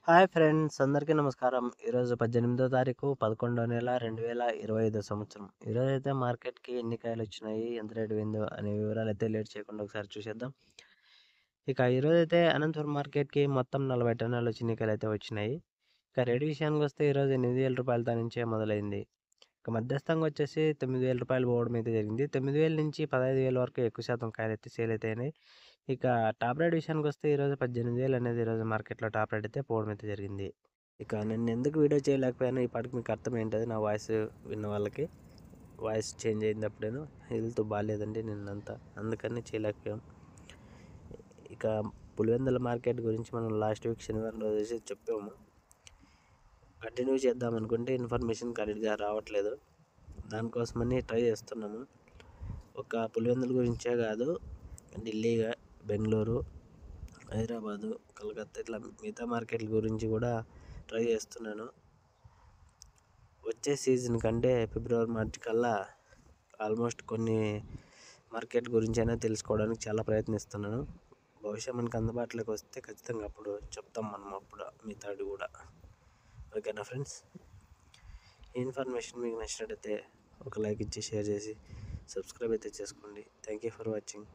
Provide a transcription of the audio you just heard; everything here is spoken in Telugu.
హాయ్ ఫ్రెండ్స్, అందరికీ నమస్కారం. ఈరోజు 18వ తారీఖు 11వ నెల 2025 సంవత్సరం. ఈరోజైతే మార్కెట్‌కి ఎన్ని కాయలొచ్చినాయి, ఎంత రేటు పోయిందో అనే వివరాలైతే లేట్ చేయకుండా ఒకసారి చూసేద్దాం. ఇక ఈరోజైతే అనంతపురం మార్కెట్‌కి మొత్తం 40 టన్నుల చిన్నికాయలైతే వచ్చినాయి. ఇక రేటు విషయానికొస్తే ఈరోజు రూ. 8,000 నుంచే మొదలైంది. ఇక మధ్యస్థంగా వచ్చేసి రూ. 9,000 పోవడం అయితే జరిగింది. 9,000 నుంచి 15,000 వరకు ఎక్కువ శాతం కాయలైతే సేల్ అయితే అయినాయి. ఇక టాప్ రేట్ విషయానికొస్తే ఈరోజు 18,000 అనేది ఈరోజు మార్కెట్‌లో టాప్ రేట్ అయితే పోవడం అయితే జరిగింది. ఇక నేను ఎందుకు వీడియో చేయలేకపోయాను ఇప్పటికి మీకు అర్థమైంటది. నా వాయిస్ విన్న వాళ్ళకి వాయిస్ చేంజ్ అయింది. అప్పుడేను హెల్త్ బాగాలేదండి నిన్నంతా, అందుకని చేయలేకపోయాం. ఇక పులివెందుల మార్కెట్ గురించి మనం లాస్ట్ వీక్ శనివారం రోజు చెప్పాము. కంటిన్యూ చేద్దాం అనుకుంటే ఇన్ఫర్మేషన్ కరెక్ట్గా రావట్లేదు. దానికోసమని ట్రై చేస్తున్నాము. ఒక పులివెందుల గురించే కాదు, ఢిల్లీ, బెంగళూరు, హైదరాబాదు, కలకత్తా ఇట్లా మిగతా మార్కెట్ల గురించి కూడా ట్రై చేస్తున్నాను. వచ్చే సీజన్ కంటే ఫిబ్రవరి మార్చి కల్లా ఆల్మోస్ట్ కొన్ని మార్కెట్ గురించి అయినా తెలుసుకోవడానికి చాలా ప్రయత్నిస్తున్నాను. బహుశా మనకు అందుబాటులోకి వస్తే ఖచ్చితంగా అప్పుడు చెప్తాం మనం, అప్పుడు మిగతాడు కూడా. ఓకేనా ఫ్రెండ్స్, ఈ ఇన్ఫర్మేషన్ మీకు నచ్చినట్టయితే ఒక లైక్ ఇచ్చి షేర్ చేసి సబ్స్క్రైబ్ అయితే చేసుకోండి. Thank you for watching.